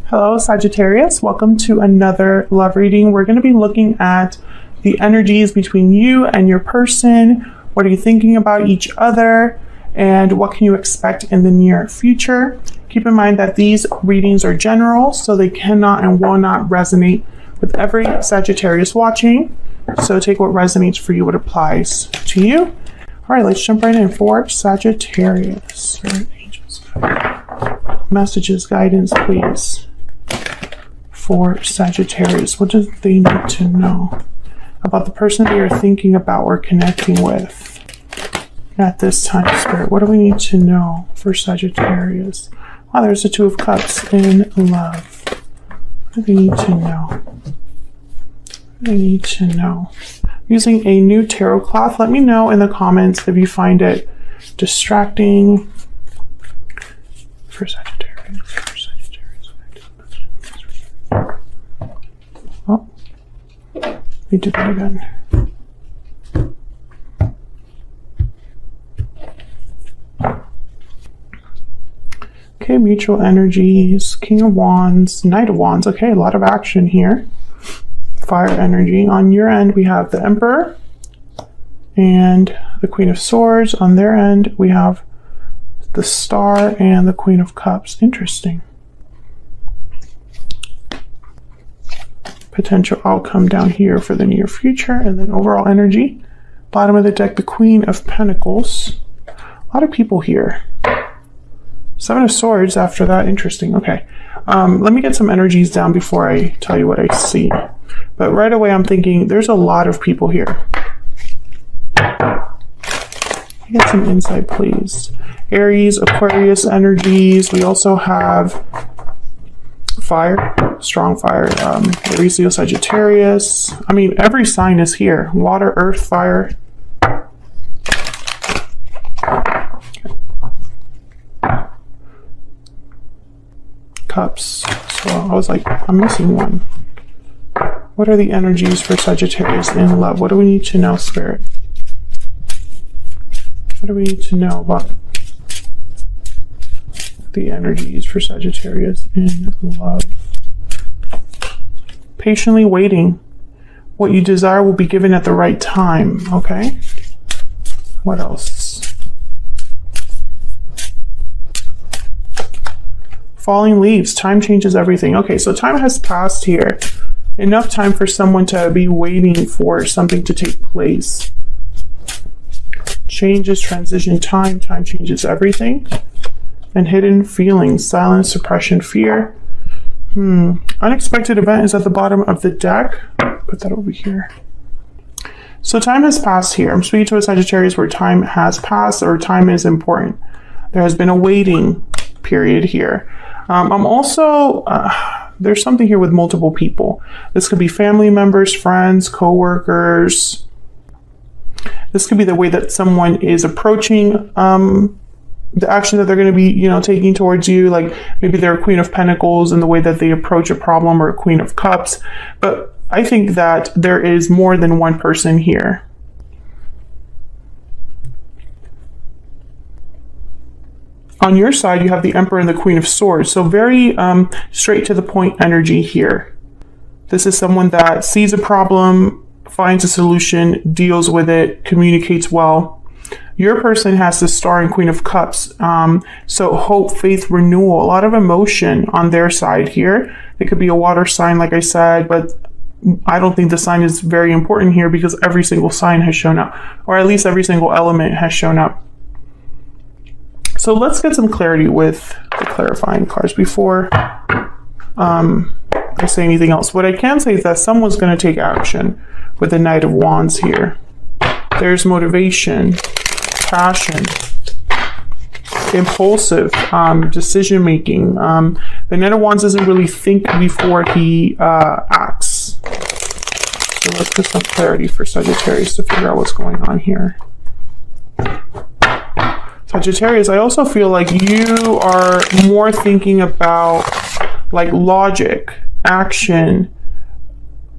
Hello, Sagittarius. Welcome to another love reading. We're going to be looking at the energies between you and your person. What are you thinking about each other? And what can you expect in the near future? Keep in mind that these readings are general, so they cannot and will not resonate with every Sagittarius watching. So take what resonates for you, what applies to you. All right, let's jump right in for Sagittarius. Angels, messages, guidance, please. For Sagittarius, what do they need to know about the person they are thinking about or connecting with at this time, Spirit? What do we need to know for Sagittarius? Oh, there's the Two of Cups in love. What do they need to know? What do they need to know? Using a new tarot cloth. Let me know in the comments if you find it distracting for Sagittarius. Oh, we did that again. Okay, mutual energies, King of Wands, Knight of Wands. Okay, a lot of action here. Fire energy. On your end, we have the Emperor and the Queen of Swords. On their end, we have the Star and the Queen of Cups. Interesting. Potential outcome down here for the near future. And then overall energy. Bottom of the deck, the Queen of Pentacles. A lot of people here. Seven of Swords after that. Interesting. Okay. Let me get some energies down before I tell you what I see. But right away I'm thinking there's a lot of people here. Get some insight, please. Aries, Aquarius energies. We also have fire, strong fire. Aries, Leo, Sagittarius. I mean, every sign is here. Water, earth, fire. Cups. So I was like, I'm missing one. What are the energies for Sagittarius in love? What do we need to know, Spirit? What do we need to know about the energies for Sagittarius in love? Patiently waiting. What you desire will be given at the right time. Okay. What else? Falling leaves. Time changes everything. Okay, so time has passed here. Enough time for someone to be waiting for something to take place. Changes, transition, time changes everything. And hidden feelings, silence, suppression, fear. Unexpected event is at the bottom of the deck. Put that over here. So time has passed here. I'm speaking to a Sagittarius where time has passed or time is important. There has been a waiting period here. I'm also, there's something here with multiple people. This could be family members, friends, co-workers. This could be the way that someone is approaching the action that they're going to be, taking towards you. Like maybe they're a Queen of Pentacles in the way that they approach a problem, or a Queen of Cups. But I think that there is more than one person here. On your side, you have the Emperor and the Queen of Swords. So very straight to the point energy here. This is someone that sees a problem, finds a solution, deals with it, communicates well. Your person has the Star and Queen of Cups. So hope, faith, renewal, a lot of emotion on their side here. It could be a water sign, like I said, but I don't think the sign is very important here because every single sign has shown up, or at least every single element has shown up. So let's get some clarity with the clarifying cards before I say anything else. What I can say is that someone's going to take action with the Knight of Wands here. There's motivation, passion, impulsive decision making. The Knight of Wands doesn't really think before he acts. So let's get some clarity for Sagittarius to figure out what's going on here. Sagittarius, I also feel like you are more thinking about like logic, action,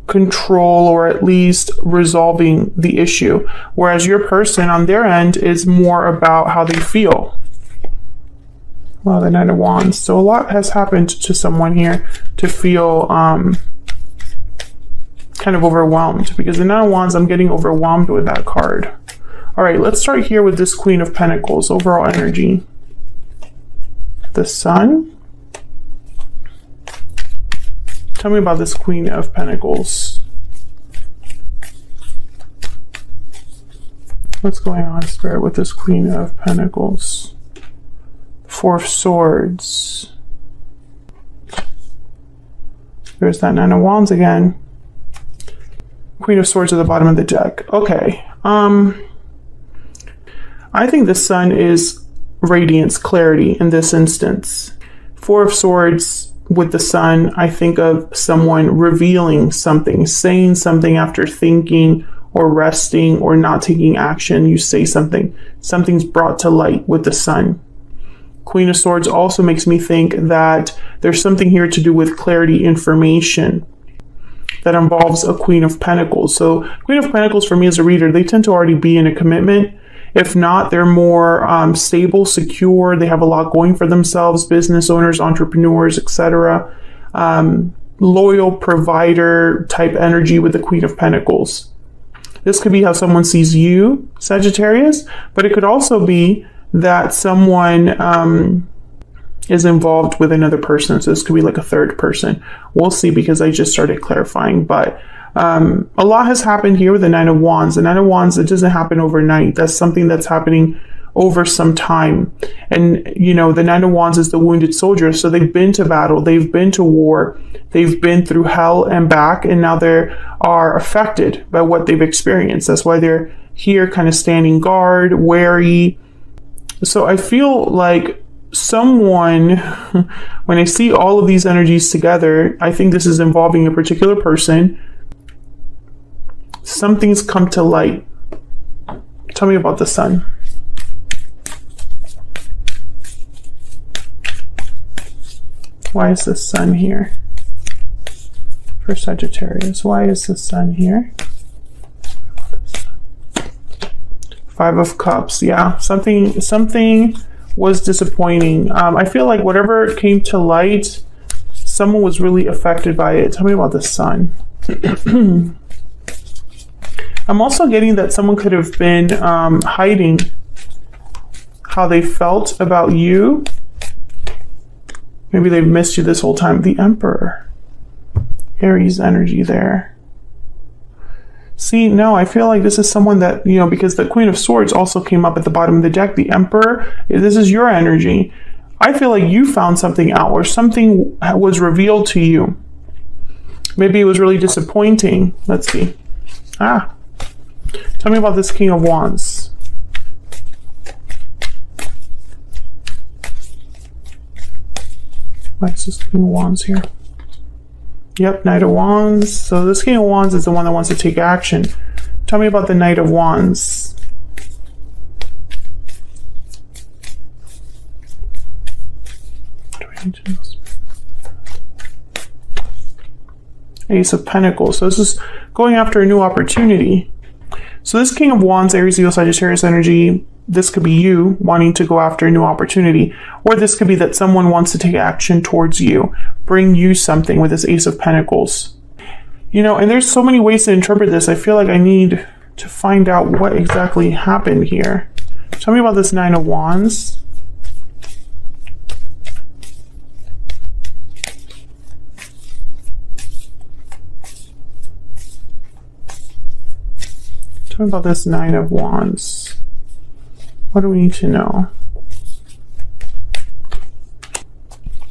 control, or at least resolving the issue. Whereas your person on their end is more about how they feel. Wow, the Knight of Wands. So a lot has happened to someone here to feel kind of overwhelmed, because the Knight of Wands, I'm getting overwhelmed with that card. All right, let's start here with this Queen of Pentacles, overall energy. The Sun. Tell me about this Queen of Pentacles. What's going on, Spirit, with this Queen of Pentacles? Four of Swords. There's that Nine of Wands again. Queen of Swords at the bottom of the deck. Okay. I think the Sun is radiance, clarity in this instance. Four of Swords with the Sun, I think of someone revealing something, saying something after thinking or resting or not taking action. You say something. Something's brought to light with the Sun. Queen of Swords also makes me think that there's something here to do with clarity, information that involves a Queen of Pentacles. So Queen of Pentacles for me as a reader, they tend to already be in a commitment. If not, they're more stable, secure. They have a lot going for themselves, business owners, entrepreneurs, etc. Loyal provider type energy with the Queen of Pentacles. This could be how someone sees you, Sagittarius, but it could also be that someone is involved with another person. So this could be like a third person. We'll see, because I just started clarifying. But a lot has happened here with the Nine of Wands. The Nine of Wands, it doesn't happen overnight. That's something that's happening over some time. And, you know, the Nine of Wands is the wounded soldier. So they've been to battle. They've been to war. They've been through hell and back. And now they are affected by what they've experienced. That's why they're here kind of standing guard, wary. So I feel like someone, when I see all of these energies together, I think this is involving a particular person. Something's come to light. Tell me about the Sun. Why is the Sun here for Sagittarius? Why is the Sun here? Five of Cups. Yeah, something was disappointing. I feel like whatever came to light, someone was really affected by it. Tell me about the Sun. I'm also getting that someone could have been hiding how they felt about you. Maybe they've missed you this whole time. The Emperor. Aries energy there. See, no, I feel like this is someone that, you know, because the Queen of Swords also came up at the bottom of the deck. The Emperor, this is your energy. I feel like you found something out, or something was revealed to you. Maybe it was really disappointing. Let's see. Tell me about this King of Wands. Why is this King of Wands here? Yep, Knight of Wands. So this King of Wands is the one that wants to take action. Tell me about the Knight of Wands. Ace of Pentacles. So this is going after a new opportunity. So this King of Wands, Aries, Leo, Sagittarius energy, this could be you wanting to go after a new opportunity. Or this could be that someone wants to take action towards you, bring you something with this Ace of Pentacles. You know, and there's so many ways to interpret this. I feel like I need to find out what exactly happened here. Tell me about this Nine of Wands. Tell me about this Nine of Wands. What do we need to know?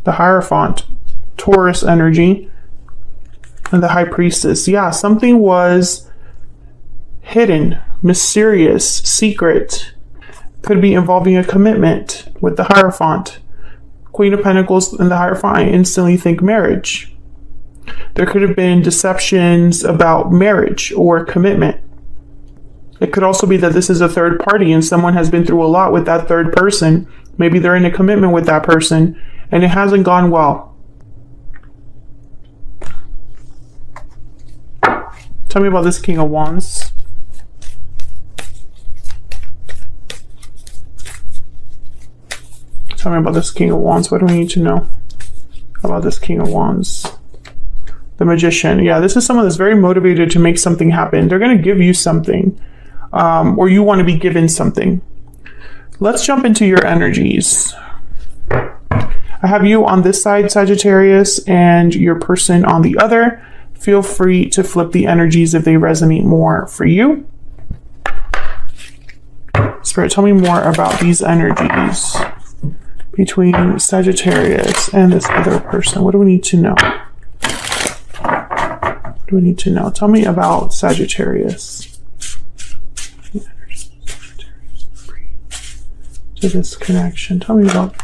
The Hierophant, Taurus energy, and the High Priestess. Yeah, something was hidden, mysterious, secret. Could be involving a commitment with the Hierophant. Queen of Pentacles and the Hierophant, I instantly think marriage. There could have been deceptions about marriage or commitment. It could also be that this is a third party and someone has been through a lot with that third person. Maybe they're in a commitment with that person and it hasn't gone well. Tell me about this King of Wands. Tell me about this King of Wands. What do we need to know about this King of Wands? The Magician. Yeah, this is someone that's very motivated to make something happen. They're going to give you something, or you want to be given something. Let's jump into your energies. I have you on this side, Sagittarius, and your person on the other. Feel free to flip the energies if they resonate more for you. Spirit, tell me more about these energies between Sagittarius and this other person. What do we need to know? What do we need to know? Tell me about Sagittarius. To this connection. Tell me about...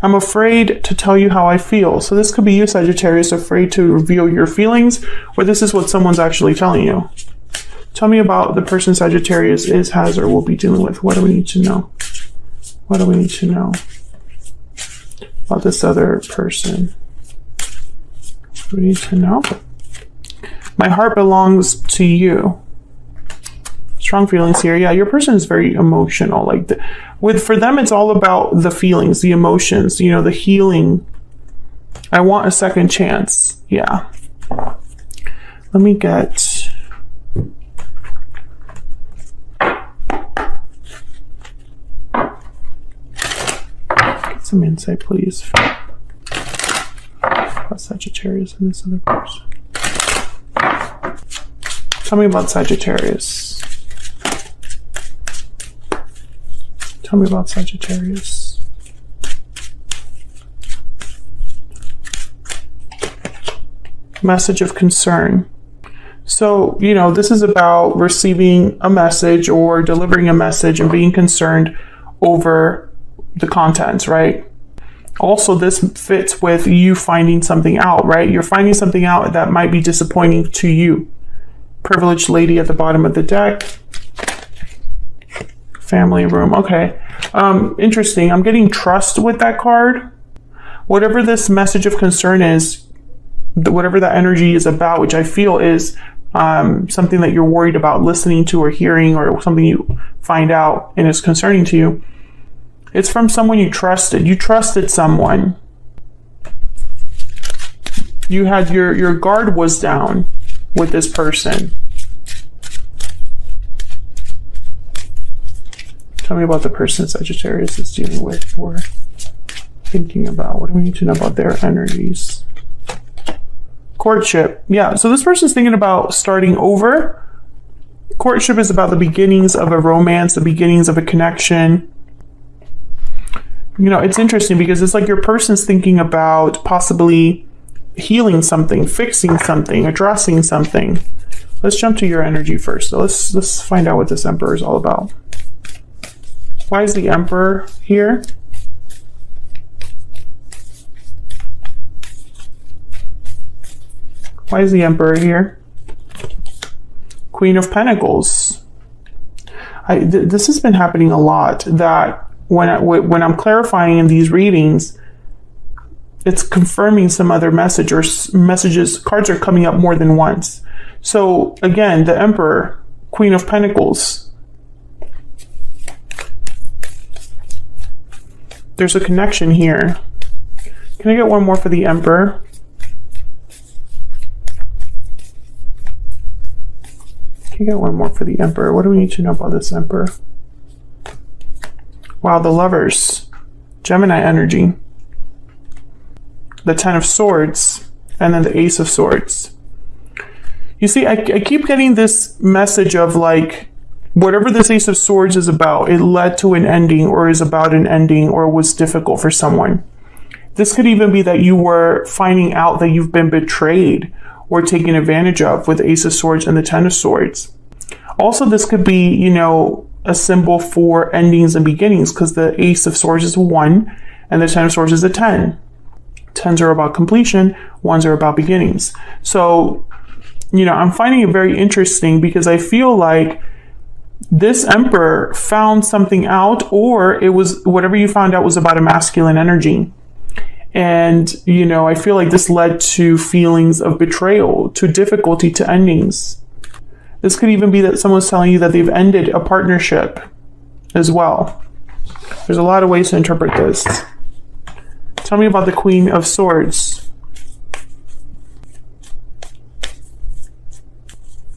I'm afraid to tell you how I feel. So this could be you, Sagittarius, afraid to reveal your feelings, or this is what someone's actually telling you. Tell me about the person Sagittarius is, has, or will be dealing with. What do we need to know? What do we need to know about this other person? What do we need to know? My heart belongs to you. Strong feelings here. Yeah, your person is very emotional. Like for them, it's all about the feelings, the emotions, you know, the healing. I want a second chance. Yeah. Let me get... some insight, please. About Sagittarius and this other person. Tell me about Sagittarius. Tell me about Sagittarius. Message of concern. So, you know, this is about receiving a message or delivering a message and being concerned over the contents, right? Also, this fits with you finding something out, right? You're finding something out that might be disappointing to you. Privileged lady at the bottom of the deck. Family room. Okay. Interesting. I'm getting trust with that card. Whatever this message of concern is, whatever that energy is about, which I feel is something that you're worried about listening to or hearing, or something you find out and is concerning to you, it's from someone you trusted. You trusted someone. You had your guard was down with this person. Tell me about the person Sagittarius is dealing with or thinking about. What do we need to know about their energies? Courtship. Yeah, so this person's thinking about starting over. Courtship is about the beginnings of a romance, the beginnings of a connection. You know, it's interesting because it's like your person's thinking about possibly healing something, fixing something, addressing something. Let's jump to your energy first. So let's find out what this Emperor is all about. Why is the Emperor here? Why is the Emperor here? Queen of Pentacles. This has been happening a lot, that when I'm clarifying in these readings, it's confirming some other message or messages. Cards are coming up more than once. So again, the Emperor, Queen of Pentacles. There's a connection here. Can I get one more for the Emperor? Can I get one more for the Emperor? What do we need to know about this Emperor? Wow, the Lovers. Gemini energy. The Ten of Swords. And then the Ace of Swords. You see, I keep getting this message of like, whatever this Ace of Swords is about, it led to an ending or is about an ending or was difficult for someone. This could even be that you were finding out that you've been betrayed or taken advantage of with the Ace of Swords and the Ten of Swords. Also, this could be, you know, a symbol for endings and beginnings, because the Ace of Swords is a 1 and the Ten of Swords is a 10. 10s are about completion, 1s are about beginnings. So, you know, I'm finding it very interesting because I feel like this Emperor found something out, or it was whatever you found out was about a masculine energy. And, you know, I feel like this led to feelings of betrayal, to difficulty, to endings. This could even be that someone's telling you that they've ended a partnership as well. There's a lot of ways to interpret this. Tell me about the Queen of Swords.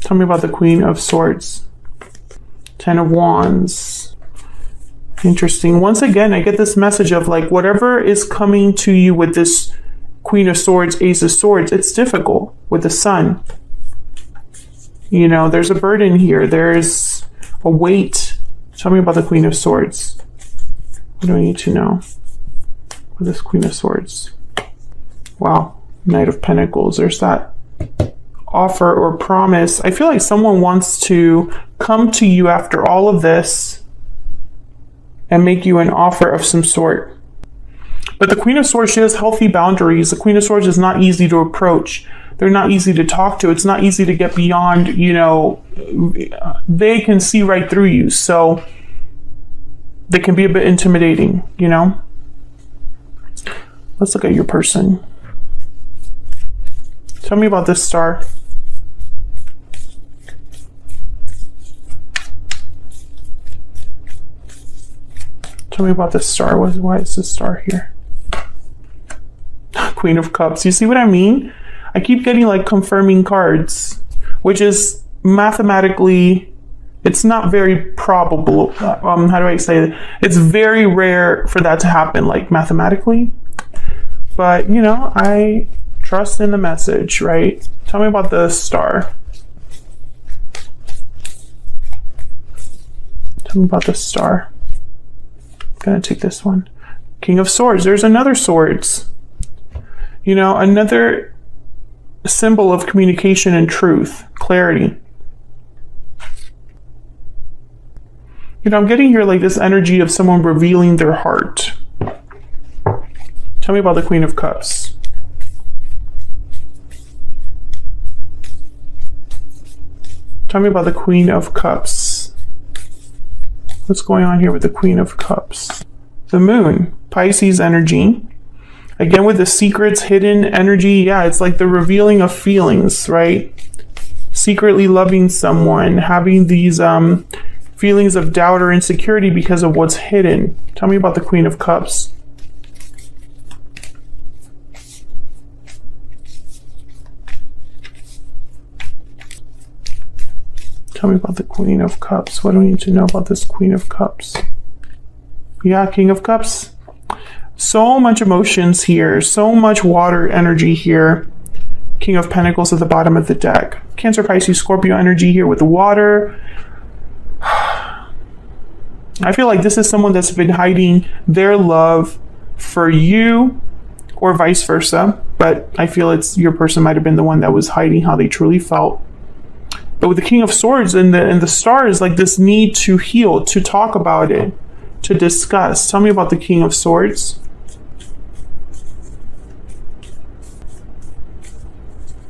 Tell me about the Queen of Swords. Ten of Wands. Interesting. Once again, I get this message of like whatever is coming to you with this Queen of Swords, Ace of Swords, it's difficult with the Sun. You know, there's a burden here. There's a weight. Tell me about the Queen of Swords. What do I need to know with this Queen of Swords? Wow. Knight of Pentacles. There's that offer or promise. I feel like someone wants to come to you after all of this and make you an offer of some sort. But the Queen of Swords, she has healthy boundaries. The Queen of Swords is not easy to approach. They're not easy to talk to. It's not easy to get beyond, you know, they can see right through you. So they can be a bit intimidating, you know. Let's look at your person. Tell me about this star. Tell me about this star. Why is this star here? Queen of Cups. You see what I mean? I keep getting like confirming cards, which is mathematically, it's not very probable. How do I say it? It's very rare for that to happen, like mathematically. But, you know, I trust in the message, right? Tell me about the star. Tell me about the star. I'm gonna take this one. King of Swords. There's another swords. You know, another symbol of communication and truth, clarity. You know, I'm getting here like this energy of someone revealing their heart. Tell me about the Queen of Cups. Tell me about the Queen of Cups. What's going on here with the Queen of Cups? The Moon, Pisces energy. Again, with the secrets, hidden energy. Yeah, it's like the revealing of feelings, right? Secretly loving someone, having these feelings of doubt or insecurity because of what's hidden. Tell me about the Queen of Cups. Tell me about the Queen of Cups. What do we need to know about this Queen of Cups? Yeah, King of Cups. So much emotions here. So much water energy here. King of Pentacles at the bottom of the deck. Cancer, Pisces, Scorpio energy here with the water. I feel like this is someone that's been hiding their love for you or vice versa. But I feel it's your person might have been the one that was hiding how they truly felt. But with the King of Swords and the star is like this need to heal, to talk about it, to discuss. Tell me about the King of Swords.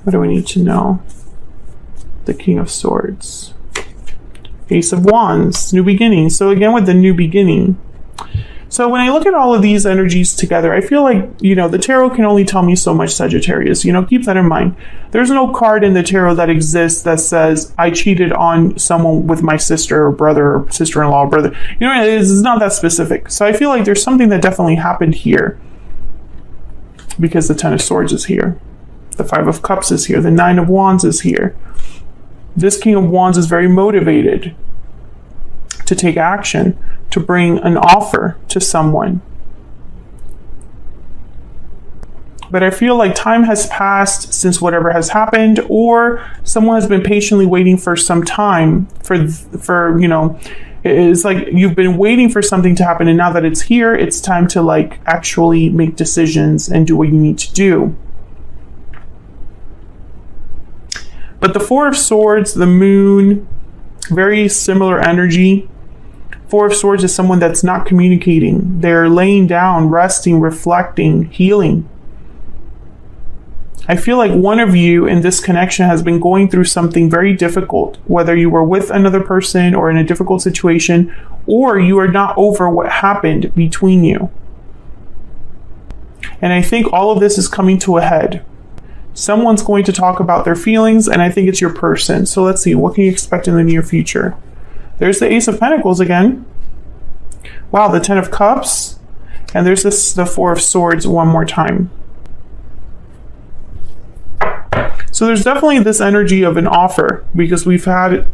What do we need to know? The King of Swords. Ace of Wands, new beginning. So again, with the new beginning. So when I look at all of these energies together, I feel like, you know, the tarot can only tell me so much, Sagittarius. You know, keep that in mind. There's no card in the tarot that exists that says, I cheated on someone with my sister or brother or sister-in-law or brother. You know, it's not that specific. So I feel like there's something that definitely happened here because the Ten of Swords is here. The Five of Cups is here. The Nine of Wands is here. This King of Wands is very motivated to take action, to bring an offer to someone. But I feel like time has passed since whatever has happened, or someone has been patiently waiting for some time for you know, it's like you've been waiting for something to happen, and now that it's here, it's time to like actually make decisions and do what you need to do. But the Four of Swords, the Moon, very similar energy. Four of Swords is someone that's not communicating. They're laying down, resting, reflecting, healing. I feel like one of you in this connection has been going through something very difficult, whether you were with another person or in a difficult situation, or you are not over what happened between you. And I think all of this is coming to a head. Someone's going to talk about their feelings, and I think it's your person. So let's see, what can you expect in the near future? There's the Ace of Pentacles again. Wow, the 10 of Cups. And there's the 4 of Swords one more time. So there's definitely this energy of an offer, because we've had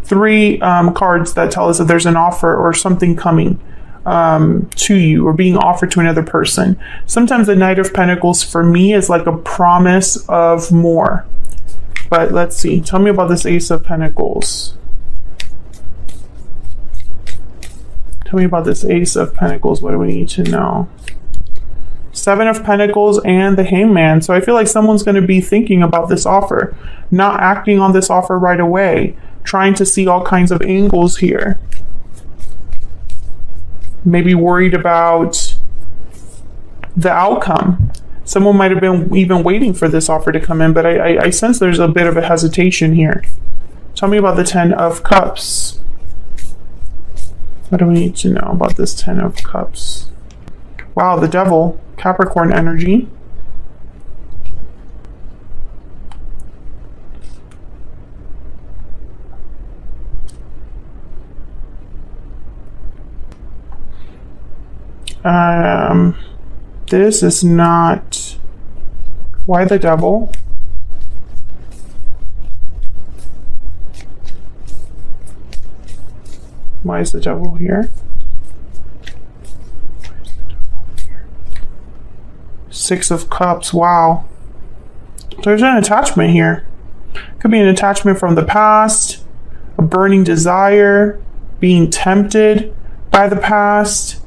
3 cards that tell us that there's an offer or something coming to you, or being offered to another person. Sometimes the Knight of Pentacles for me is like a promise of more. But let's see. Tell me about this Ace of Pentacles. Tell me about this Ace of Pentacles. What do we need to know? 7 of Pentacles and the Hangman. So I feel like someone's going to be thinking about this offer, not acting on this offer right away, trying to see all kinds of angles here. Maybe worried about the outcome. Someone might have been even waiting for this offer to come in, but I sense there's a bit of a hesitation here. Tell me about the 10 of Cups. What do we need to know about this 10 of Cups? Wow, the Devil, Capricorn energy. This is not... Why the Devil? Why is the Devil here? 6 of Cups, wow. There's an attachment here. Could be an attachment from the past, a burning desire, being tempted by the past,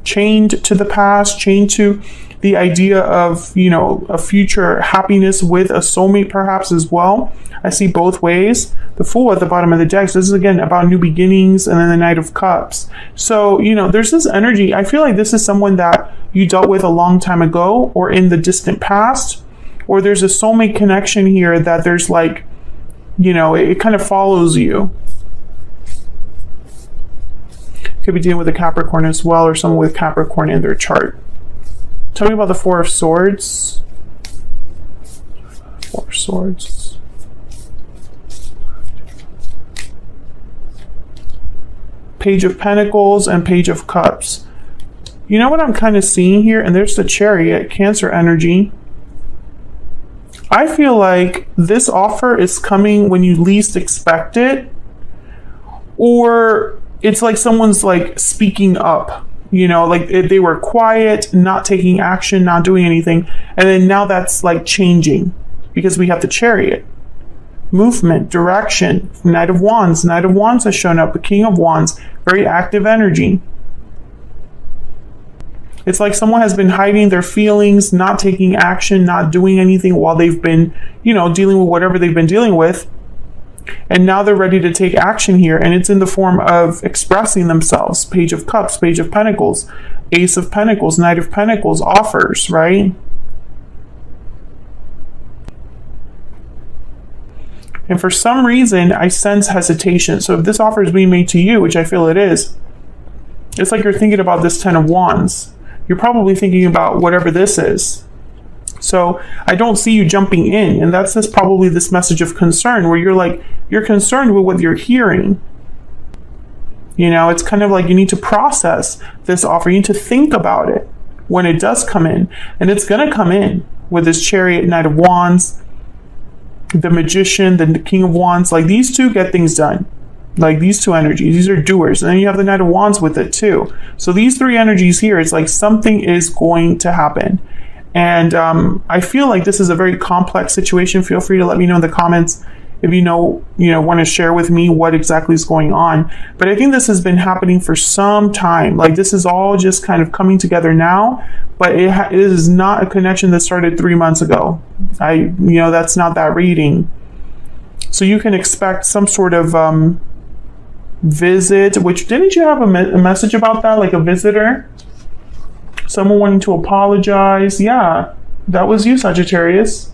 chained to the past, chained to the idea of, you know, a future happiness with a soulmate perhaps as well. I see both ways. The Fool at the bottom of the deck. So this is again about new beginnings, and then the Knight of Cups. So, you know, there's this energy. I feel like this is someone that you dealt with a long time ago or in the distant past, or there's a soulmate connection here that there's like, you know, it kind of follows you. Could be dealing with a Capricorn as well, or someone with Capricorn in their chart. Tell me about the 4 of Swords. 4 of Swords. Page of Pentacles and Page of Cups. You know what I'm kind of seeing here? And there's the Chariot, Cancer energy. I feel like this offer is coming when you least expect it, or it's like someone's like speaking up, you know, like they were quiet, not taking action, not doing anything. And then now that's like changing because we have the Chariot. Movement, direction, Knight of Wands. Knight of Wands has shown up, the King of Wands, very active energy. It's like someone has been hiding their feelings, not taking action, not doing anything while they've been, you know, dealing with whatever they've been dealing with. And now they're ready to take action here, and it's in the form of expressing themselves. Page of Cups, Page of Pentacles, Ace of Pentacles, Knight of Pentacles, offers, right? And for some reason, I sense hesitation. So if this offer is being made to you, which I feel it is, it's like you're thinking about this 10 of Wands. You're probably thinking about whatever this is. So I don't see you jumping in. And that's probably this message of concern where you're like, you're concerned with what you're hearing. You know, it's kind of like you need to process this offer. You need to think about it when it does come in. And it's going to come in with this Chariot, Knight of Wands, the Magician, the King of Wands. Like these two get things done. Like these two energies, these are doers. And then you have the Knight of Wands with it too. So these three energies here, it's like something is going to happen. And I feel like this is a very complex situation. Feel free to let me know in the comments if you know, want to share with me what exactly is going on. But I think this has been happening for some time. Like this is all just kind of coming together now, but it is not a connection that started 3 months ago. That's not that reading. So you can expect some sort of visit, which didn't you have a message about that, like a visitor? Someone wanting to apologize. Yeah, that was you, Sagittarius.